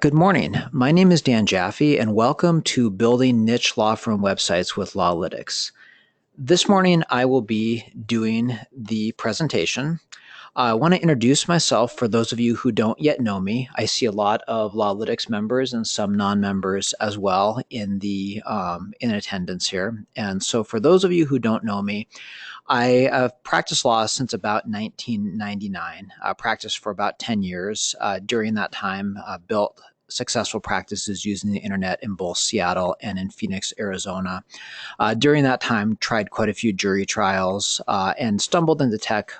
Good morning. My name is Dan Jaffe, and welcome to Building Niche Law Firm Websites with LALinux. This morning, I will be doing the presentation. I want to introduce myself for those of you who don't yet know me. I see a lot of LALinux members and some non-members as well in attendance here. And so for those of you who don't know me, I have practiced law since about 1999, practiced for about 10 years. During that time, built successful practices using the internet in both Seattle and in Phoenix, Arizona. During that time, tried quite a few jury trials and stumbled into tech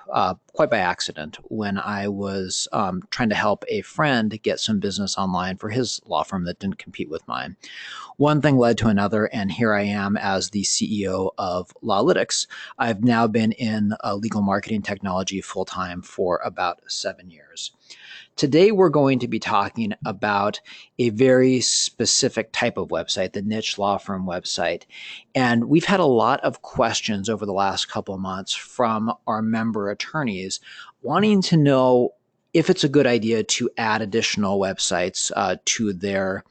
quite by accident when I was trying to help a friend get some business online for his law firm that didn't compete with mine. One thing led to another, and here I am as the CEO of LALinux. I've now been in legal marketing technology full-time for about 7 years. Today, we're going to be talking about a very specific type of website, the niche law firm website. And we've had a lot of questions over the last couple of months from our member attorneys wanting to know if it's a good idea to add additional websites to their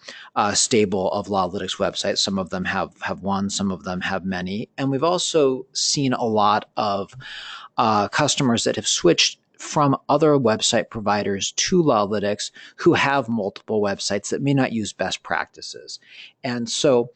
stable of LALinux websites. Some of them have one, some of them have many. And we've also seen a lot of customers that have switched from other website providers to LALinux who have multiple websites that may not use best practices. And so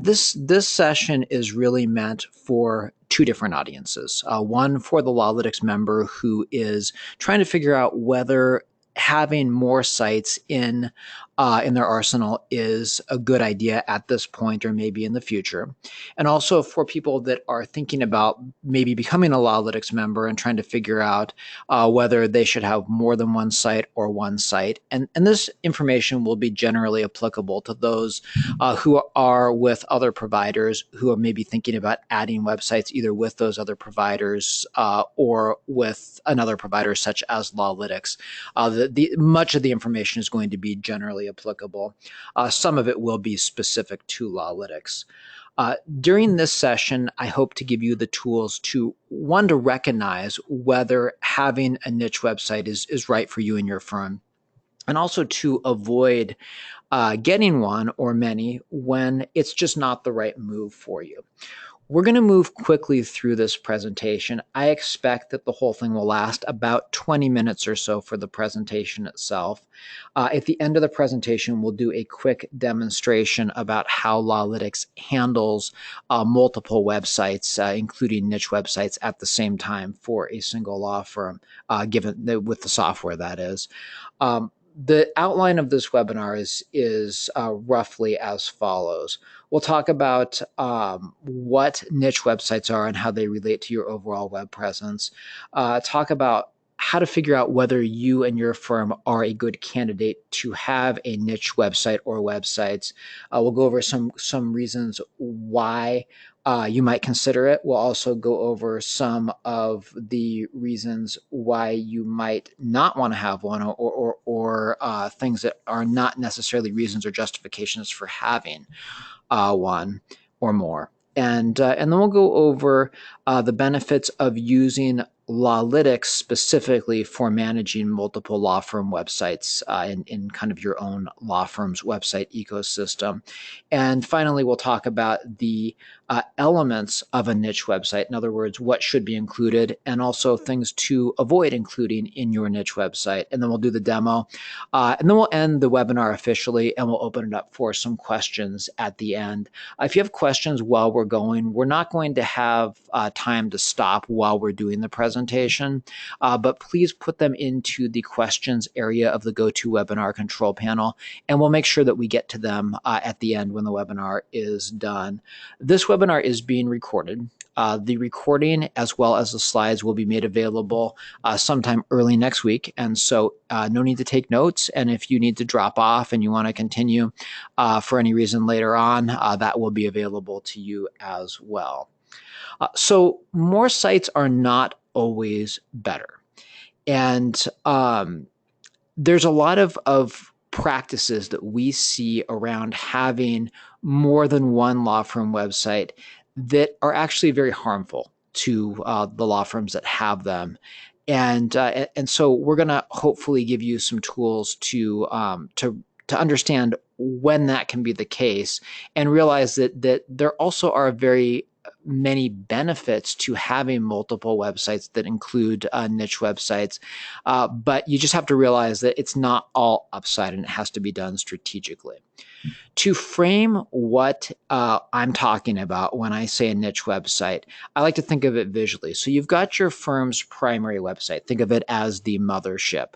this session is really meant for two different audiences. One for the LALinux member who is trying to figure out whether having more sites in their arsenal is a good idea at this point or maybe in the future. And also for people that are thinking about maybe becoming a LALinux member and trying to figure out whether they should have more than one site or one site. And this information will be generally applicable to those who are with other providers who are maybe thinking about adding websites either with those other providers or with another provider such as LALinux. Much of the information is going to be generally applicable. Some of it will be specific to LALinux. During this session, I hope to give you the tools to, one, to recognize whether having a niche website is right for you and your firm, and also to avoid getting one or many when it's just not the right move for you. We're going to move quickly through this presentation. I expect that the whole thing will last about 20 minutes or so for the presentation itself. At the end of the presentation, we'll do a quick demonstration about how LALinux handles multiple websites, including niche websites, at the same time for a single law firm, with the software that is. The outline of this webinar is roughly as follows. We'll talk about what niche websites are and how they relate to your overall web presence. Talk about how to figure out whether you and your firm are a good candidate to have a niche website or websites. We'll go over some reasons why you might consider it. We'll also go over some of the reasons why you might not want to have one, or things that are not necessarily reasons or justifications for having one or more. And then we'll go over the benefits of using LALinux specifically for managing multiple law firm websites in kind of your own law firm's website ecosystem. And finally, we'll talk about the elements of a niche website. In other words, what should be included, and also things to avoid including in your niche website. And then we'll do the demo. And then we'll end the webinar officially, and we'll open it up for some questions at the end. If you have questions while we're going, we're not going to have time to stop while we're doing the presentation, but please put them into the questions area of the GoToWebinar control panel, and we'll make sure that we get to them at the end when the webinar is done. This webinar is being recorded. The recording as well as the slides will be made available sometime early next week, and so no need to take notes. And if you need to drop off and you want to continue for any reason later on, that will be available to you as well. So more sites are not always better. And there's a lot of practices that we see around having more than one law firm website that are actually very harmful to the law firms that have them. And so we're going to hopefully give you some tools to to understand when that can be the case, and realize that there also are very many benefits to having multiple websites that include niche websites. But you just have to realize that it's not all upside, and it has to be done strategically. To frame what I'm talking about when I say a niche website, I like to think of it visually. So you've got your firm's primary website. Think of it as the mothership.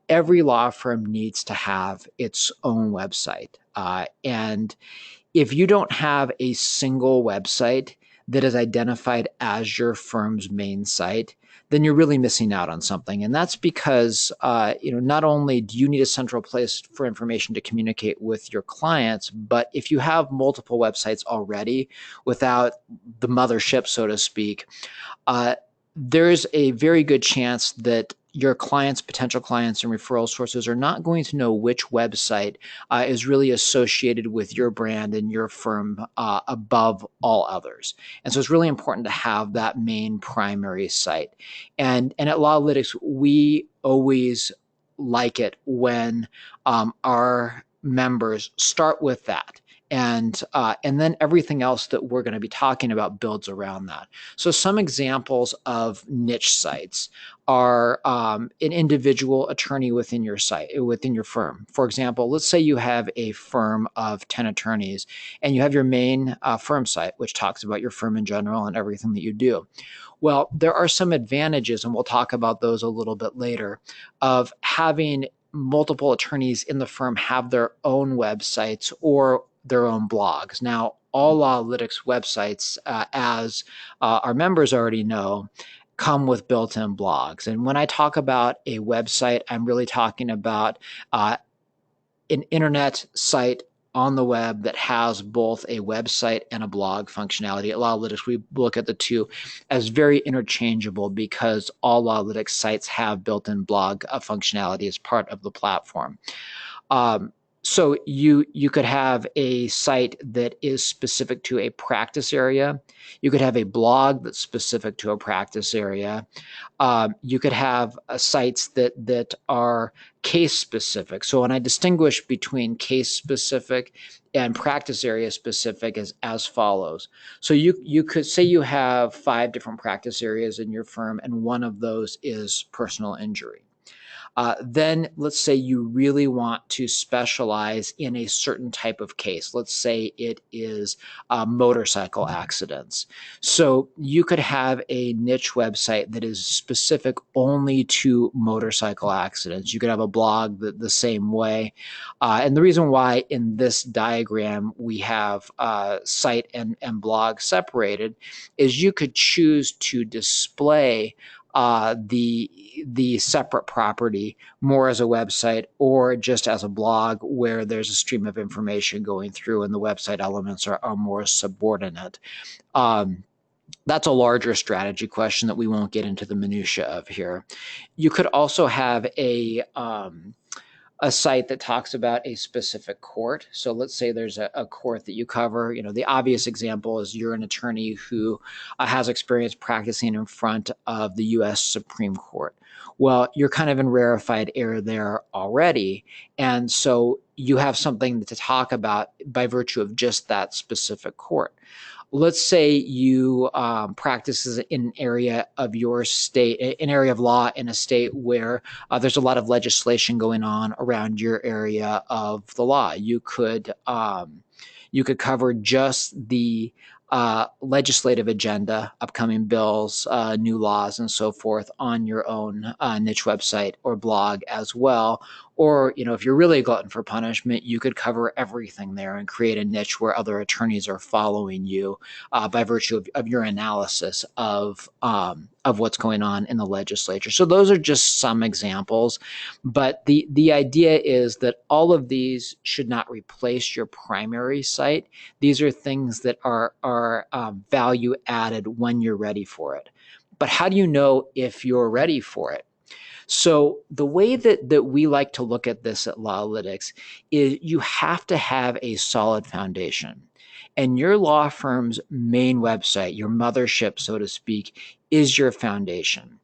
Every law firm needs to have its own website. And if you don't have a single website that is identified as your firm's main site, then you're really missing out on something. And that's because not only do you need a central place for information to communicate with your clients, but if you have multiple websites already without the mothership, so to speak, there's a very good chance that your clients, potential clients, and referral sources are not going to know which website is really associated with your brand and your firm above all others. And so it's really important to have that main primary site. And at LALinux, we always like it when our members start with that. And then everything else that we're going to be talking about builds around that. So some examples of niche sites are an individual attorney within your site, within your firm. For example, let's say you have a firm of 10 attorneys and you have your main firm site, which talks about your firm in general and everything that you do. Well, there are some advantages, and we'll talk about those a little bit later, of having multiple attorneys in the firm have their own websites or their own blogs. Now, all LALinux websites, as our members already know, come with built-in blogs. And when I talk about a website, I'm really talking about an internet site on the web that has both a website and a blog functionality. At LALinux, we look at the two as very interchangeable because all LALinux sites have built-in blog functionality as part of the platform. So you could have a site that is specific to a practice area. You could have a blog that's specific to a practice area. You could have sites that are case specific. So when I distinguish between case specific and practice area specific as follows. So you could say you have 5 different practice areas in your firm, and one of those is personal injury. Then let's say you really want to specialize in a certain type of case. Let's say it is motorcycle accidents. So you could have a niche website that is specific only to motorcycle accidents. You could have a blog the same way. And the reason why in this diagram we have site and blog separated is you could choose to display the separate property more as a website or just as a blog where there's a stream of information going through and the website elements are more subordinate. That's a larger strategy question that we won't get into the minutia of here. You could also have a site that talks about a specific court. So let's say there's a court that you cover. The obvious example is you're an attorney who has experience practicing in front of the U.S. Supreme Court. Well, you're kind of in rarefied air there already. And so you have something to talk about by virtue of just that specific court. Let's say you practice in an area of your state, an area of law in a state where there's a lot of legislation going on around your area of the law. You could cover just the legislative agenda, upcoming bills, new laws, and so forth on your own niche website or blog as well. Or, if you're really a glutton for punishment, you could cover everything there and create a niche where other attorneys are following you by virtue of your analysis of what's going on in the legislature. So those are just some examples. But the idea is that all of these should not replace your primary site. These are things that are value added when you're ready for it. But how do you know if you're ready for it? So the way that we like to look at this at LALinux is you have to have a solid foundation. And your law firm's main website, your mothership, so to speak, is your foundation.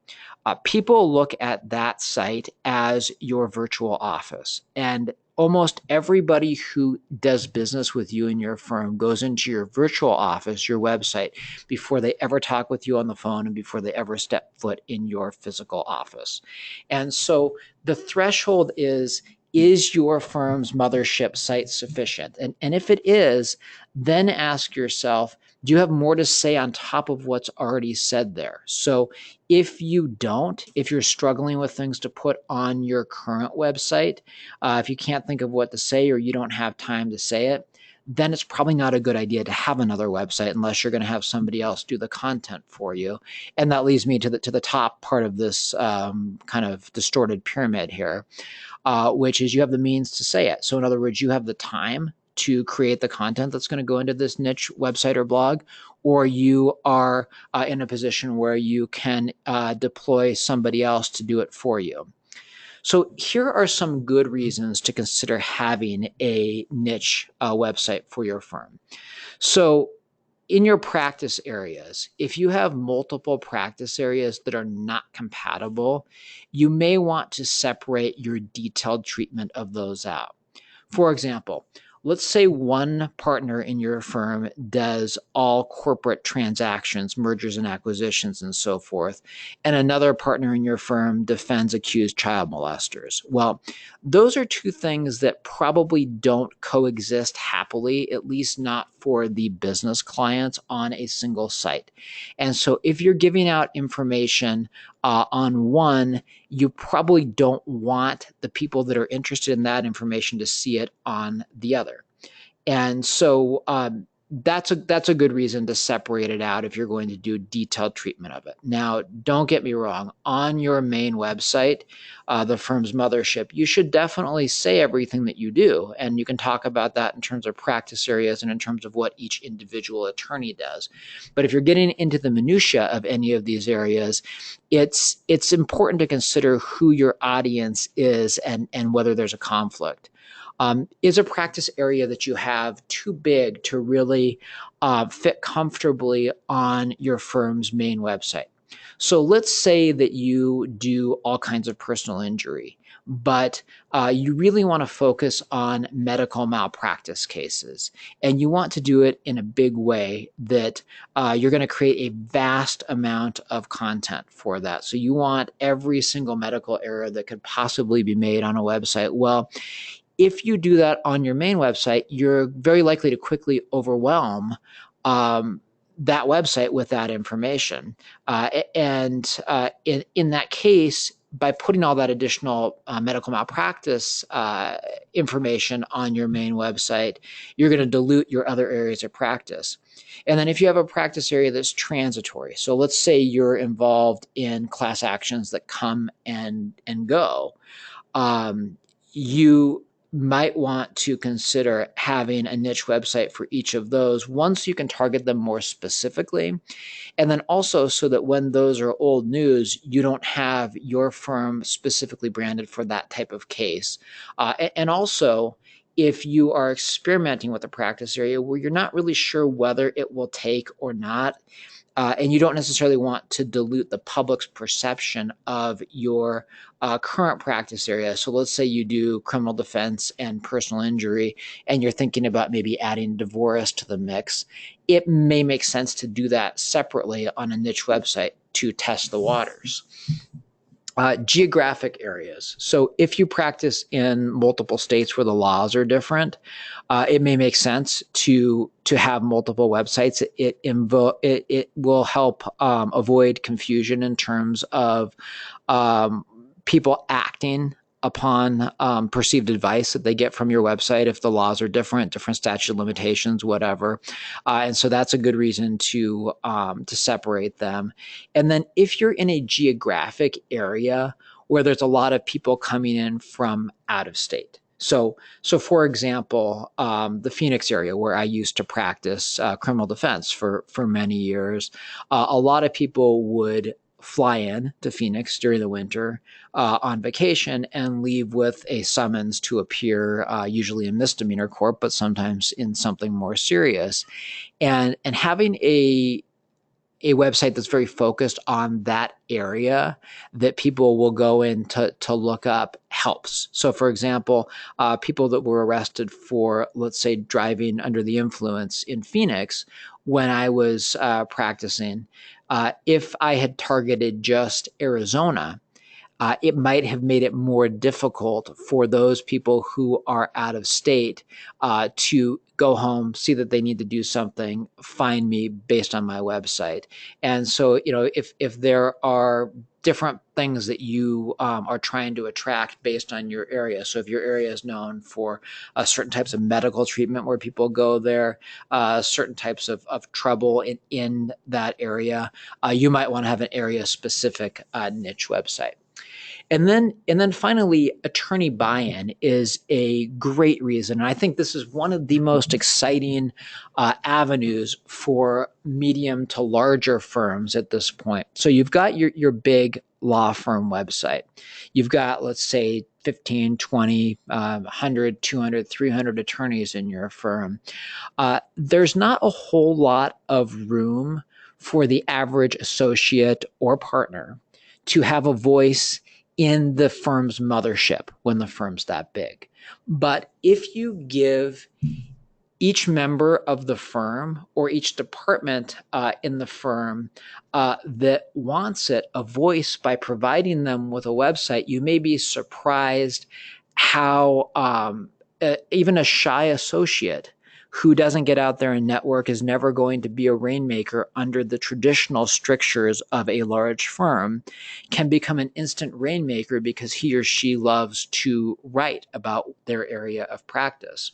People look at that site as your virtual office. And almost everybody who does business with you and your firm goes into your virtual office, your website, before they ever talk with you on the phone and before they ever step foot in your physical office. And so the threshold is your firm's mothership site sufficient? And if it is, then ask yourself, do you have more to say on top of what's already said there? So if you don't, if you're struggling with things to put on your current website, if you can't think of what to say or you don't have time to say it, then it's probably not a good idea to have another website unless you're going to have somebody else do the content for you. And that leads me to the top part of this kind of distorted pyramid here, which is you have the means to say it. So in other words, you have the time to create the content that's going to go into this niche website or blog, or you are in a position where you can deploy somebody else to do it for you. So here are some good reasons to consider having a niche website for your firm. So in your practice areas, if you have multiple practice areas that are not compatible, you may want to separate your detailed treatment of those out. For example, let's say one partner in your firm does all corporate transactions, mergers and acquisitions, and so forth, and another partner in your firm defends accused child molesters. Well, those are two things that probably don't coexist happily, at least not for the business clients on a single site. And so if you're giving out information on one, you probably don't want the people that are interested in that information to see it on the other. And so that's a good reason to separate it out if you're going to do detailed treatment of it. Now, don't get me wrong. On your main website, the firm's mothership, you should definitely say everything that you do. And you can talk about that in terms of practice areas and in terms of what each individual attorney does. But if you're getting into the minutia of any of these areas, it's important to consider who your audience is and whether there's a conflict. Is a practice area that you have too big to really fit comfortably on your firm's main website? So let's say that you do all kinds of personal injury, but you really want to focus on medical malpractice cases, and you want to do it in a big way that you're going to create a vast amount of content for that. So you want every single medical error that could possibly be made on a website. Well, if you do that on your main website, you're very likely to quickly overwhelm that website with that information. In that case, by putting all that additional medical malpractice information on your main website, you're going to dilute your other areas of practice. And then if you have a practice area that's transitory, so let's say you're involved in class actions that come and go, you might want to consider having a niche website for each of those once you can target them more specifically. And then also so that when those are old news, you don't have your firm specifically branded for that type of case. And also, if you are experimenting with a practice area where you're not really sure whether it will take or not, and you don't necessarily want to dilute the public's perception of your current practice area. So let's say you do criminal defense and personal injury, and you're thinking about maybe adding divorce to the mix. It may make sense to do that separately on a niche website to test the waters. Geographic areas. So if you practice in multiple states where the laws are different, it may make sense to have multiple websites. It will help avoid confusion in terms of people acting upon perceived advice that they get from your website if the laws are different statute of limitations, whatever. And so that's a good reason to separate them. And then if you're in a geographic area where there's a lot of people coming in from out of state. So for example, the Phoenix area where I used to practice criminal defense for many years, a lot of people would fly in to Phoenix during the winter on vacation and leave with a summons to appear, usually in misdemeanor court, but sometimes in something more serious. And having a a website that's very focused on that area that people will go in to look up helps. So, for example, people that were arrested for, let's say, driving under the influence in Phoenix when I was practicing, if I had targeted just Arizona, it might have made it more difficult for those people who are out of state to go home, see that they need to do something, find me based on my website. And so, if there are different things that you are trying to attract based on your area. So if your area is known for certain types of medical treatment where people go there, certain types of trouble in that area, you might want to have an area specific niche website. And then finally, attorney buy-in is a great reason. And I think this is one of the most exciting avenues for medium to larger firms at this point. So you've got your big law firm website. You've got, let's say, 15, 20, 100, 200, 300 attorneys in your firm. There's not a whole lot of room for the average associate or partner to have a voice in the firm's mothership when the firm's that big. But if you give each member of the firm or each department in the firm that wants it a voice by providing them with a website, you may be surprised how even a shy associate who doesn't get out there and network is never going to be a rainmaker under the traditional strictures of a large firm, can become an instant rainmaker because he or she loves to write about their area of practice.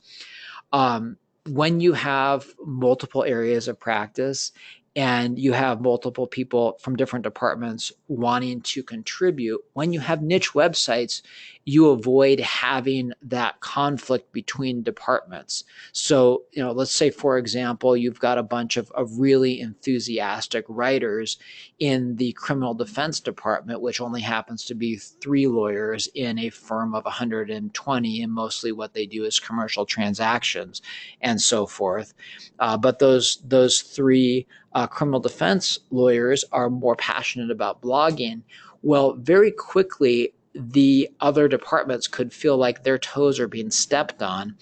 When you have multiple areas of practice and you have multiple people from different departments wanting to contribute, when you have niche websites, you avoid having that conflict between departments. So, let's say, for example, you've got a bunch of really enthusiastic writers in the criminal defense department, which only happens to be 3 lawyers in a firm of 120, and mostly what they do is commercial transactions and so forth. But those 3 criminal defense lawyers are more passionate about blogging. Well, very quickly, the other departments could feel like their toes are being stepped on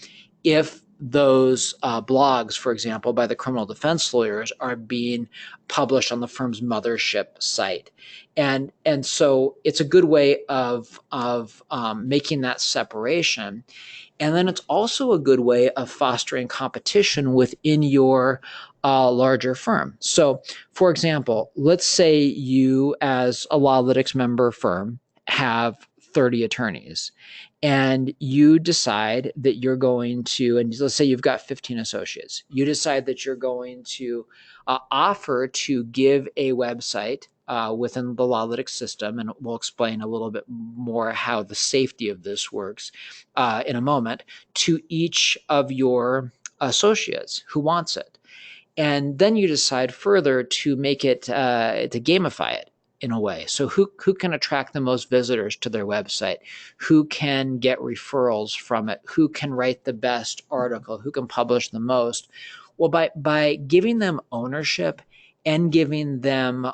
if those blogs, for example, by the criminal defense lawyers are being published on the firm's mothership site. And so it's a good way of making that separation. And then it's also a good way of fostering competition within your larger firm. So, for example, let's say you, as a LALinux member firm, have 30 attorneys, and you decide that you're going to, and let's say you've got 15 associates, you decide that you're going to offer to give a website within the LALinux system, and we'll explain a little bit more how the safety of this works in a moment, to each of your associates who wants it. And then you decide further to make it, to gamify it in a way. So who can attract the most visitors to their website? Who can get referrals from it? Who can write the best article? Who can publish the most? Well, by giving them ownership and giving them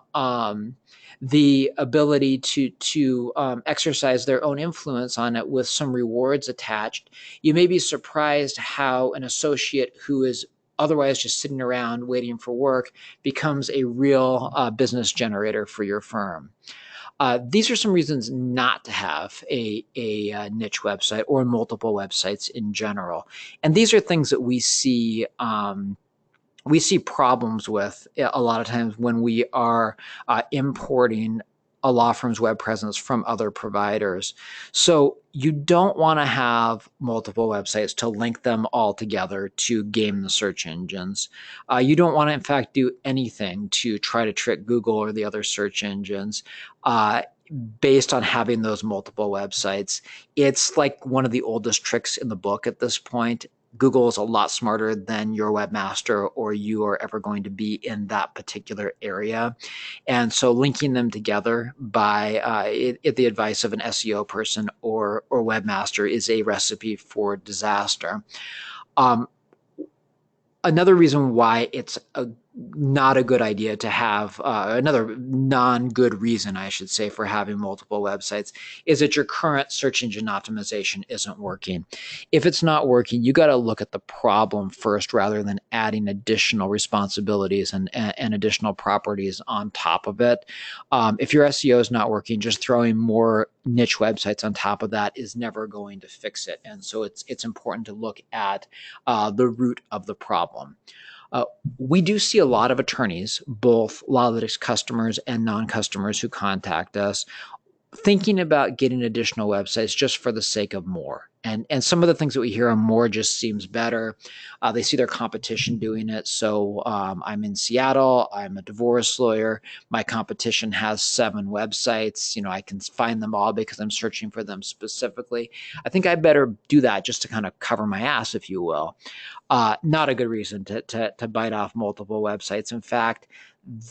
the ability to exercise their own influence on it with some rewards attached, you may be surprised how an associate who is otherwise just sitting around waiting for work becomes a real business generator for your firm. These are some reasons not to have a niche website or multiple websites in general. And these are things that we see problems with a lot of times when we are importing a law firm's web presence from other providers. So you don't want to have multiple websites to link them all together to game the search engines. You don't want to, in fact, do anything to try to trick Google or the other search engines based on having those multiple websites. It's like one of the oldest tricks in the book at this point. Google is a lot smarter than your webmaster or you are ever going to be in that particular area. And so linking them together by the advice of an SEO person or webmaster is a recipe for disaster. Another reason why it's not a good idea to have another non-good reason, I should say, for having multiple websites is that your current search engine optimization isn't working. If it's not working, you got to look at the problem first rather than adding additional responsibilities and additional properties on top of it. If your SEO is not working, just throwing more niche websites on top of that is never going to fix it. And so it's important to look at the root of the problem. Uh, we do see a lot of attorneys, both LALinux customers and non-customers who contact us, thinking about getting additional websites just for the sake of more. And some of the things that we hear on more just seems better. They see their competition doing it. So I'm in Seattle. I'm a divorce lawyer. My competition has 7 websites. I can find them all because I'm searching for them specifically. I think I better do that just to kind of cover my ass, if you will. Not a good reason to bite off multiple websites. In fact,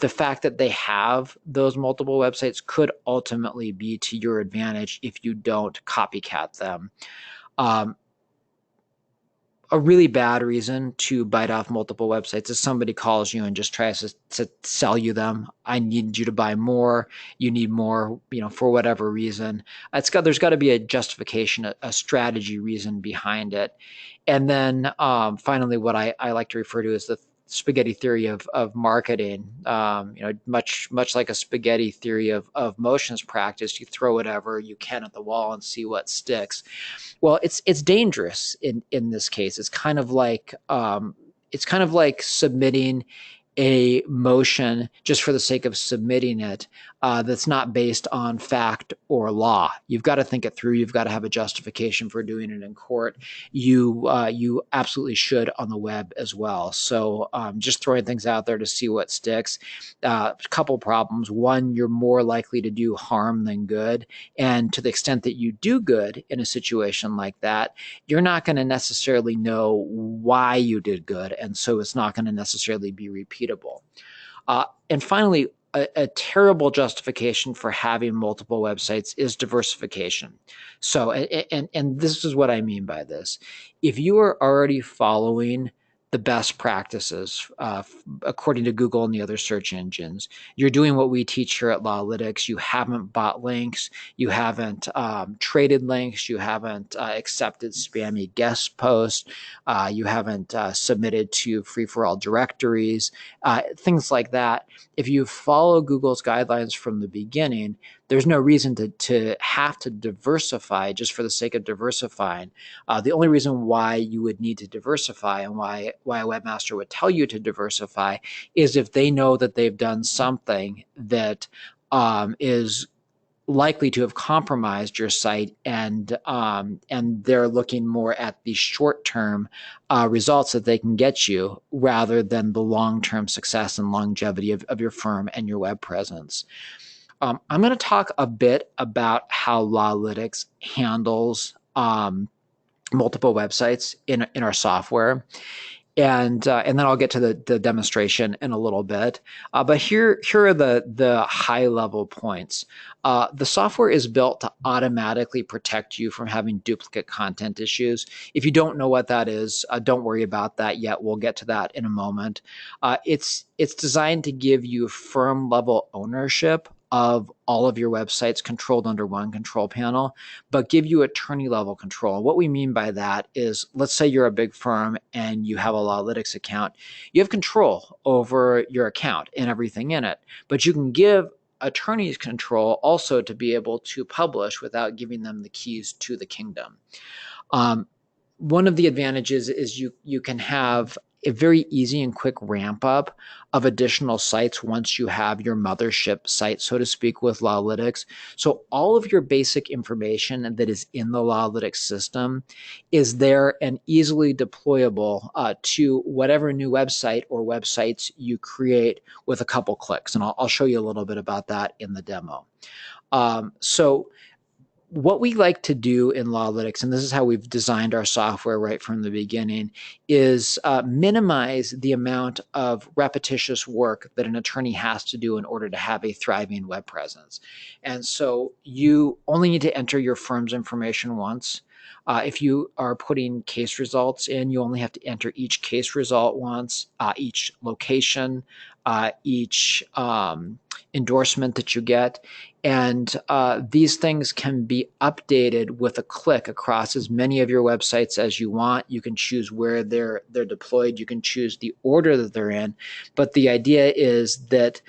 the fact that they have those multiple websites could ultimately be to your advantage if you don't copycat them. Um, a really bad reason to bite off multiple websites is somebody calls you and just tries to sell you them. I need you to buy more. You need more, for whatever reason. There's got to be a justification, a strategy reason behind it. And then finally, what I like to refer to as the spaghetti theory of marketing. Much like a spaghetti theory of motions practice, you throw whatever you can at the wall and see what sticks. Well, it's dangerous in this case. It's kind of like submitting a motion just for the sake of submitting it that's not based on fact or law. You've got to think it through. You've got to have a justification for doing it in court. You absolutely should on the web as well. So just throwing things out there to see what sticks. A couple problems. One, you're more likely to do harm than good. And to the extent that you do good in a situation like that, you're not going to necessarily know why you did good. And so it's not going to necessarily be repeatable. And finally, a terrible justification for having multiple websites is diversification. So, and this is what I mean by this. If you are already following the best practices according to Google and the other search engines, you're doing what we teach here at LALinux. You haven't bought links, you haven't traded links, you haven't accepted spammy guest posts, you haven't submitted to free-for-all directories, things like that. If you follow Google's guidelines from the beginning, there's no reason to have to diversify just for the sake of diversifying. The only reason why you would need to diversify and why a webmaster would tell you to diversify is if they know that they've done something that is likely to have compromised your site, and they're looking more at the short-term results that they can get you rather than the long-term success and longevity of your firm and your web presence. I'm going to talk a bit about how LALinux handles multiple websites in our software. And then I'll get to the demonstration in a little bit. But here are the high level points. The software is built to automatically protect you from having duplicate content issues. If you don't know what that is, don't worry about that yet. We'll get to that in a moment. It's designed to give you firm level ownership of all of your websites controlled under one control panel, but give you attorney level control. What we mean by that is, let's say you're a big firm and you have a LALinux account. You have control over your account and everything in it, but you can give attorneys control also to be able to publish without giving them the keys to the kingdom. One of the advantages is you can have a very easy and quick ramp up of additional sites once you have your mothership site, so to speak, with LALinux. So all of your basic information that is in the LALinux system is there and easily deployable to whatever new website or websites you create with a couple clicks. And I'll show you a little bit about that in the demo. So what we like to do in LALinux, and this is how we've designed our software right from the beginning, is minimize the amount of repetitious work that an attorney has to do in order to have a thriving web presence. And so you only need to enter your firm's information once. If you are putting case results in, you only have to enter each case result once, each location, each endorsement that you get. And these things can be updated with a click across as many of your websites as you want. You can choose where they're deployed. You can choose the order that they're in. But the idea is that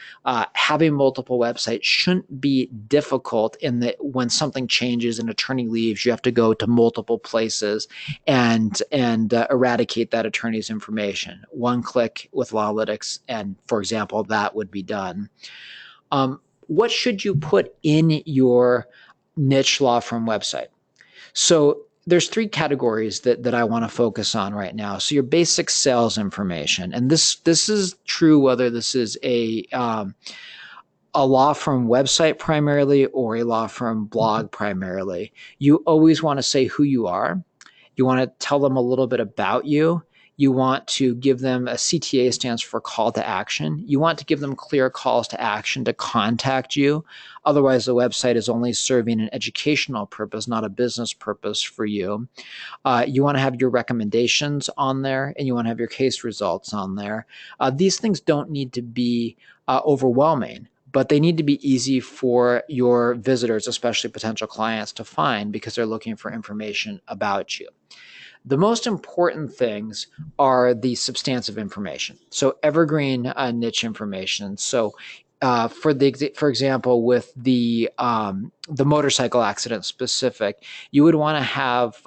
having multiple websites shouldn't be difficult in that when something changes, an attorney leaves, you have to go to multiple places and eradicate that attorney's information. One click with LALinux, and for example, that would be done. What should you put in your niche law firm website? So there's three categories that I want to focus on right now. So your basic sales information, and this is true whether this is a law firm website primarily or a law firm blog primarily. You always want to say who you are. You want to tell them a little bit about you. You want to give them a CTA, stands for call to action. You want to give them clear calls to action to contact you. Otherwise, the website is only serving an educational purpose, not a business purpose for you. You want to have your recommendations on there, and you want to have your case results on there. These things don't need to be overwhelming, but they need to be easy for your visitors, especially potential clients, to find because they're looking for information about you. The most important things are the substantive information. So evergreen niche information. So for example, with the motorcycle accident specific, you would want to have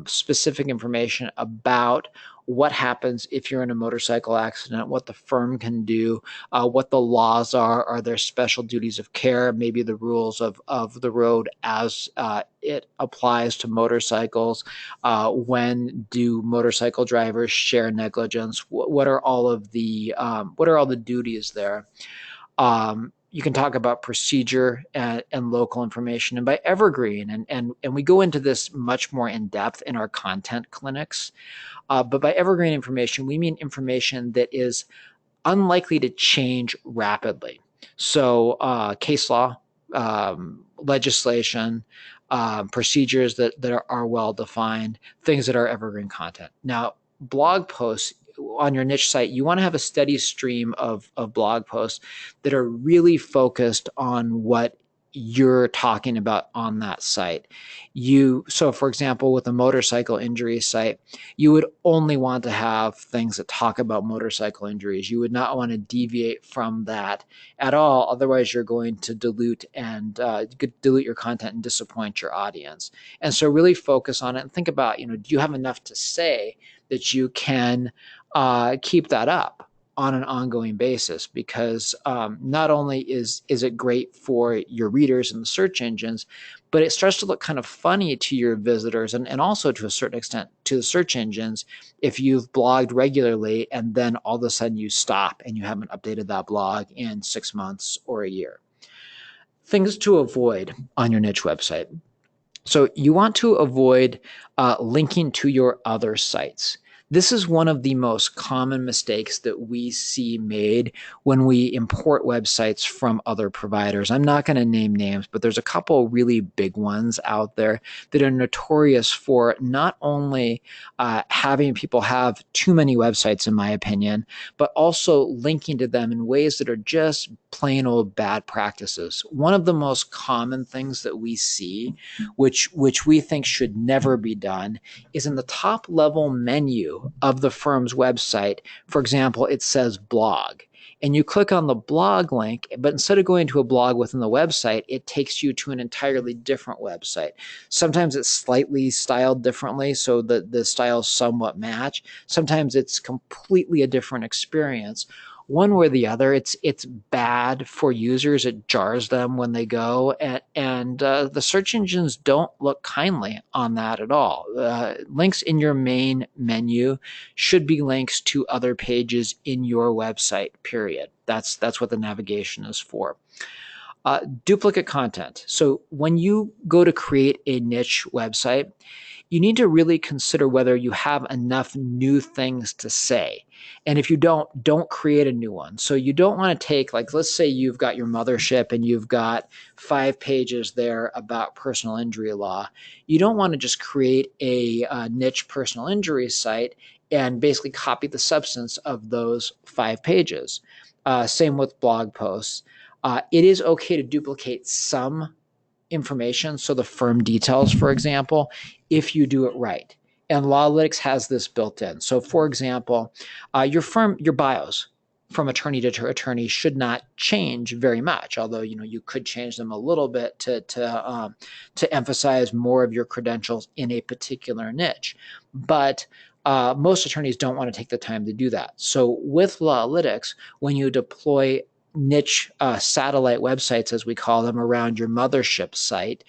specific information about what happens if you're in a motorcycle accident, what the firm can do, what the laws are there special duties of care, maybe the rules of the road as it applies to motorcycles, when do motorcycle drivers share negligence, what are all the duties there. You can talk about procedure and local information. And by evergreen, and we go into this much more in depth in our content clinics, but by evergreen information, we mean information that is unlikely to change rapidly. So case law, legislation, procedures that are well defined, things that are evergreen content. Now, blog posts on your niche site, you want to have a steady stream of blog posts that are really focused on what you're talking about on that site. So for example, with a motorcycle injury site, you would only want to have things that talk about motorcycle injuries. You would not want to deviate from that at all. Otherwise, you're going to dilute your content and disappoint your audience. And so really focus on it and think about, do you have enough to say that you can keep that up on an ongoing basis? Because not only is it great for your readers and the search engines, but it starts to look kind of funny to your visitors and also to a certain extent to the search engines if you've blogged regularly and then all of a sudden you stop and you haven't updated that blog in 6 months or a year. Things to avoid on your niche website. So you want to avoid linking to your other sites. This is one of the most common mistakes that we see made when we import websites from other providers. I'm not going to name names, but there's a couple really big ones out there that are notorious for not only having people have too many websites, in my opinion, but also linking to them in ways that are just plain old bad practices. One of the most common things that we see, which we think should never be done, is in the top level menu of the firm's website. For example, it says blog. And you click on the blog link, but instead of going to a blog within the website, it takes you to an entirely different website. Sometimes it's slightly styled differently, so the styles somewhat match. Sometimes it's completely a different experience. One way or the other, it's bad for users. It jars them when they go, and the search engines don't look kindly on that at all. Links in your main menu should be links to other pages in your website, period. That's what the navigation is for. Duplicate content. So when you go to create a niche website, you need to really consider whether you have enough new things to say. And if you don't create a new one. So you don't want to take, like, let's say you've got your mothership and you've got 5 pages there about personal injury law. You don't want to just create a niche personal injury site and basically copy the substance of those 5 pages. Same with blog posts. It is okay to duplicate some information, so the firm details, for example, if you do it right. And LALinux has this built in. So, for example, your bios from attorney to attorney should not change very much. Although you could change them a little bit to emphasize more of your credentials in a particular niche. But most attorneys don't want to take the time to do that. So, with LALinux, when you deploy niche satellite websites, as we call them, around your mothership site,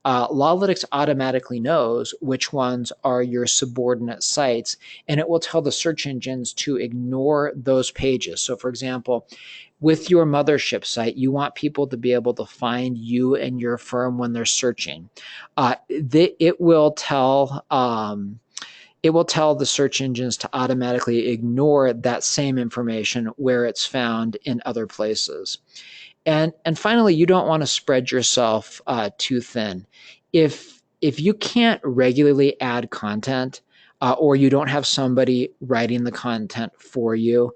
LALinux automatically knows which ones are your subordinate sites, and it will tell the search engines to ignore those pages. So, for example, with your mothership site, you want people to be able to find you and your firm when they're searching. It will tell the search engines to automatically ignore that same information where it's found in other places. And finally, you don't want to spread yourself too thin. If you can't regularly add content, or you don't have somebody writing the content for you,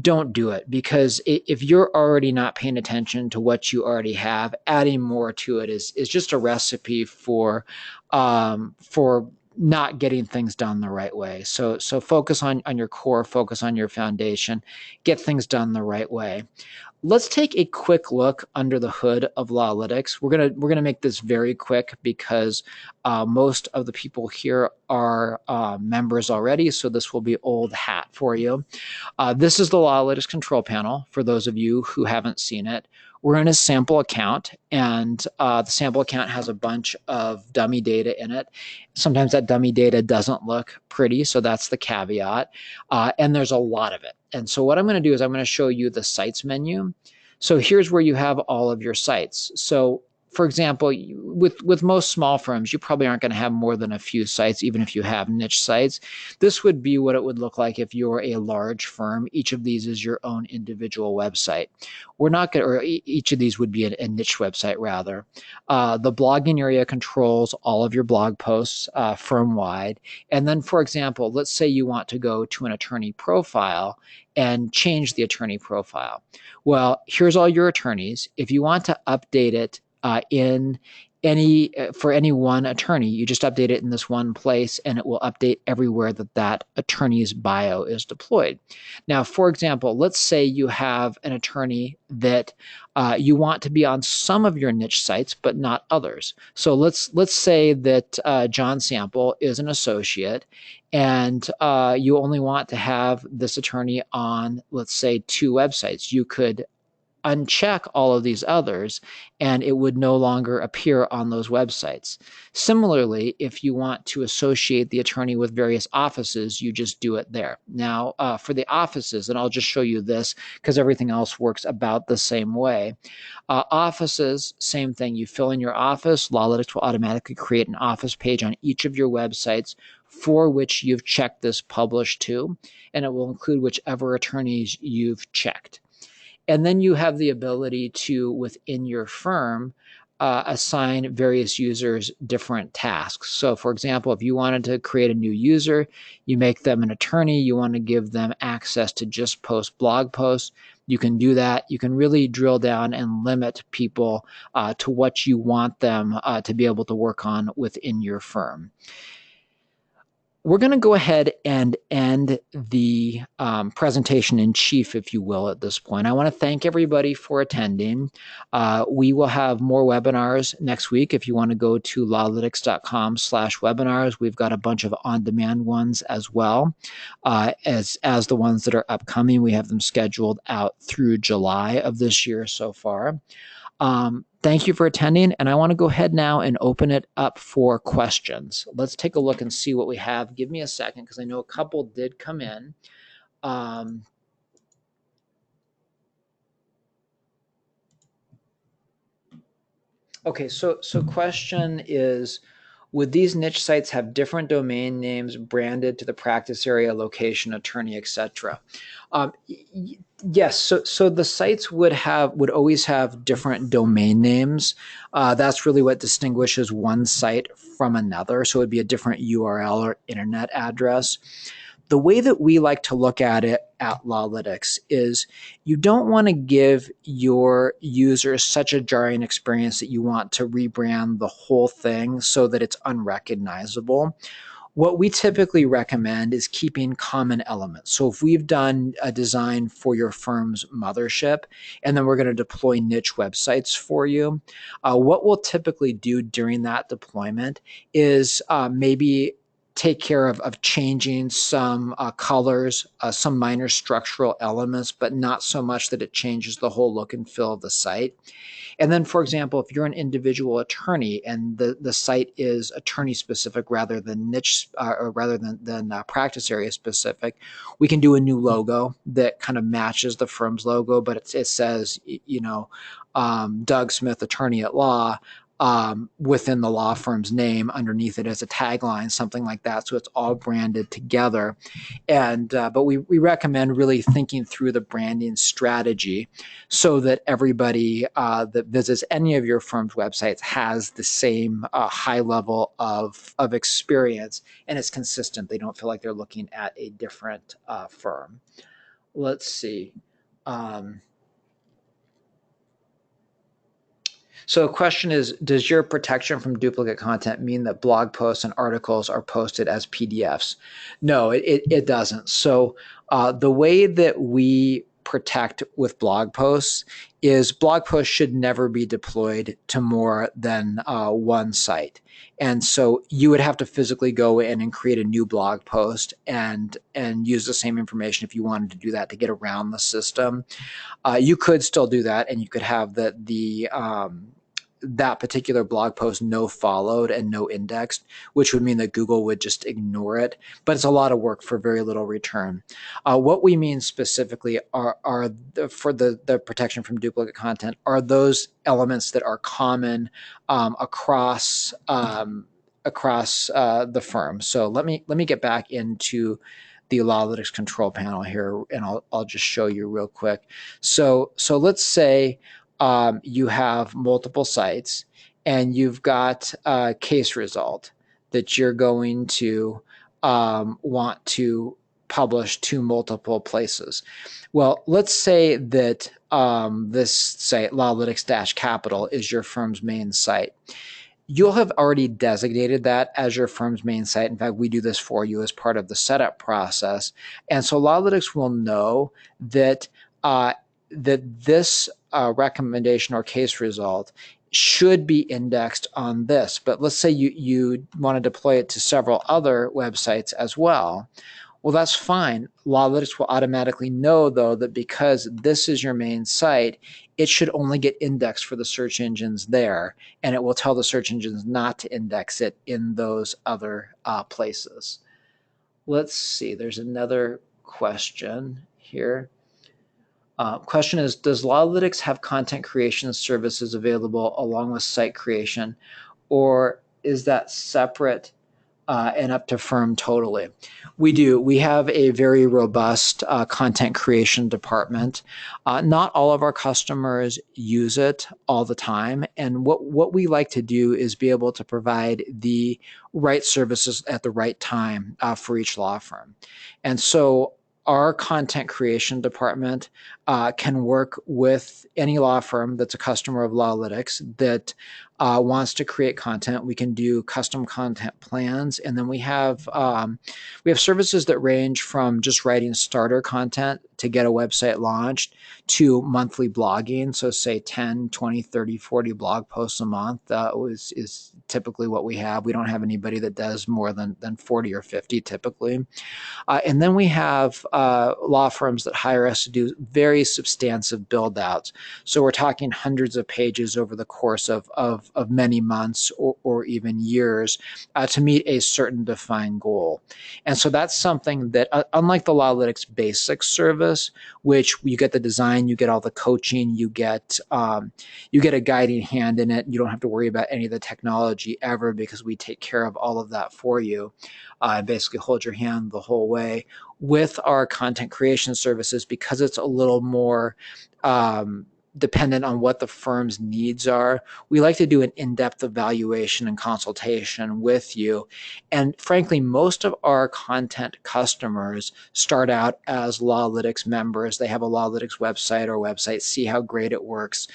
don't do it, because if you're already not paying attention to what you already have, adding more to it is just a recipe for not getting things done the right way. So focus on your core, focus on your foundation, get things done the right way. Let's take a quick look under the hood of LALinux. We're gonna make this very quick because most of the people here are members already, so this will be old hat for you. This is the LALinux control panel for those of you who haven't seen it. We're in a sample account, and the sample account has a bunch of dummy data in it. Sometimes that dummy data doesn't look pretty, so that's the caveat. And there's a lot of it. And so what I'm going to do is I'm going to show you the sites menu. So here's where you have all of your sites. So for example, with most small firms, you probably aren't going to have more than a few sites, even if you have niche sites. This would be what it would look like if you're a large firm. Each of these is your own individual website. We're not going to, or each of these would be a niche website rather. The blogging area controls all of your blog posts firm-wide. And then, for example, let's say you want to go to an attorney profile and change the attorney profile. Well, here's all your attorneys. If you want to update it for any one attorney, you just update it in this one place, and it will update everywhere that attorney's bio is deployed. Now, for example, let's say you have an attorney that you want to be on some of your niche sites, but not others. So let's say that John Sample is an associate, and you only want to have this attorney on, let's say, 2 websites. You could uncheck all of these others, and it would no longer appear on those websites. Similarly, if you want to associate the attorney with various offices, you just do it there. Now, for the offices, and I'll just show you this because everything else works about the same way. Offices, same thing. You fill in your office. LALinux will automatically create an office page on each of your websites for which you've checked this publish to, and it will include whichever attorneys you've checked. And then you have the ability to, within your firm, assign various users different tasks. So, for example, if you wanted to create a new user, you make them an attorney, you want to give them access to just post blog posts, you can do that. You can really drill down and limit people to what you want them to be able to work on within your firm. We're going to go ahead and end the presentation in chief, if you will, at this point. I want to thank everybody for attending. We will have more webinars next week. If you want to go to lalinux.com/webinars, we've got a bunch of on-demand ones as well as the ones that are upcoming. We have them scheduled out through July of this year so far. Thank you for attending, and I want to go ahead now and open it up for questions. Let's take a look and see what we have. Give me a second, because I know a couple did come in. Okay, so question is, Would these niche sites have different domain names branded to the practice area, location, attorney, etc.? Um, yes. So the sites would always have different domain names. That's really what distinguishes one site from another. So it'd be a different URL or internet address. The way that we like to look at it at LALinux is you don't want to give your users such a jarring experience that you want to rebrand the whole thing so that it's unrecognizable. What we typically recommend is keeping common elements. So if we've done a design for your firm's mothership, and then we're going to deploy niche websites for you, what we'll typically do during that deployment is maybe take care of changing some colors, some minor structural elements, but not so much that it changes the whole look and feel of the site. And then, for example, if you're an individual attorney and the site is attorney specific rather than niche or rather than practice area specific, we can do a new logo that kind of matches the firm's logo, but it says, Doug Smith, attorney at law. Within the law firm's name underneath it as a tagline, something like that. So it's all branded together. And but we recommend really thinking through the branding strategy so that everybody that visits any of your firm's websites has the same high level of experience and it's consistent. They don't feel like they're looking at a different firm. Let's see. So the question is, does your protection from duplicate content mean that blog posts and articles are posted as PDFs? No, it doesn't. So the way that we protect with blog posts is blog posts should never be deployed to more than one site. And so you would have to physically go in and create a new blog post and use the same information if you wanted to do that to get around the system. You could still do that, and you could have that particular blog post no followed and no indexed, which would mean that Google would just ignore it. But it's a lot of work for very little return. What we mean specifically for the protection from duplicate content are those elements that are common across the firm. So let me get back into the LALinux control panel here, and I'll just show you real quick. So let's say you have multiple sites and you've got a case result that you're going to want to publish to multiple places. Well, let's say that this site, LALinux-Capital, is your firm's main site. You'll have already designated that as your firm's main site. In fact, we do this for you as part of the setup process. And so LALinux will know that this recommendation or case result should be indexed on this. But let's say you want to deploy it to several other websites as well. Well, that's fine. LALinux will automatically know, though, that because this is your main site, it should only get indexed for the search engines there, and it will tell the search engines not to index it in those other places. Let's see. There's another question here. Question is, does LALinux have content creation services available along with site creation, or is that separate and up to firm totally? We do. We have a very robust content creation department. Not all of our customers use it all the time. And what we like to do is be able to provide the right services at the right time for each law firm. And so our content creation department can work with any law firm that's a customer of LALinux that wants to create content. We can do custom content plans, and then we have services that range from just writing starter content to get a website launched to monthly blogging. So say 10, 20, 30, 40 blog posts a month is typically what we have. We don't have anybody that does more than 40 or 50 typically. And then we have law firms that hire us to do very substantive build outs. So we're talking hundreds of pages over the course of of many months or even years to meet a certain defined goal. And so that's something that, unlike the LALinux basic service, which you get the design, you get all the coaching, you get a guiding hand in it. You don't have to worry about any of the technology ever because we take care of all of that for you. Basically hold your hand the whole way. With our content creation services, because it's a little more dependent on what the firm's needs are, we like to do an in-depth evaluation and consultation with you. And frankly, most of our content customers start out as LALinux members. They have a LALinux website, see how great it works.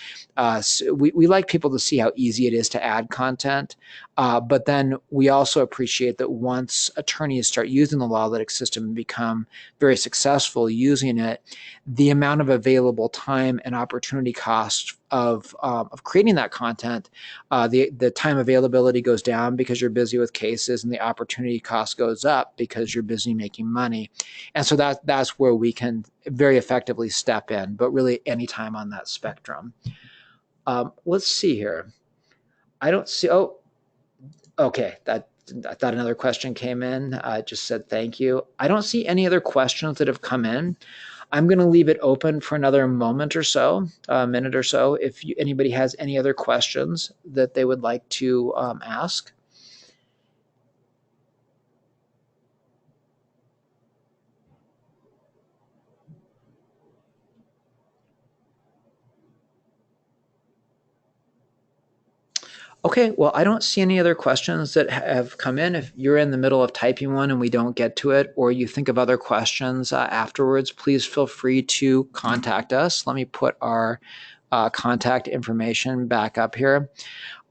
So we like people to see how easy it is to add content. But then we also appreciate that once attorneys start using the LALinux system and become very successful using it, the amount of available time and opportunity cost of creating that content, the time availability goes down because you're busy with cases, and the opportunity cost goes up because you're busy making money. And so that's where we can very effectively step in, but really any time on that spectrum. Let's see here. I don't see. Oh, okay. I thought another question came in. I just said thank you. I don't see any other questions that have come in. I'm going to leave it open for another moment or so, a minute or so, if anybody has any other questions that they would like to ask. Okay, well, I don't see any other questions that have come in. If you're in the middle of typing one and we don't get to it, or you think of other questions afterwards, please feel free to contact us. Let me put our contact information back up here.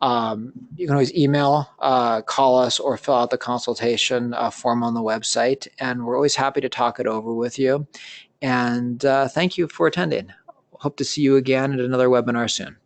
You can always email, call us, or fill out the consultation form on the website, and we're always happy to talk it over with you. And thank you for attending. Hope to see you again at another webinar soon.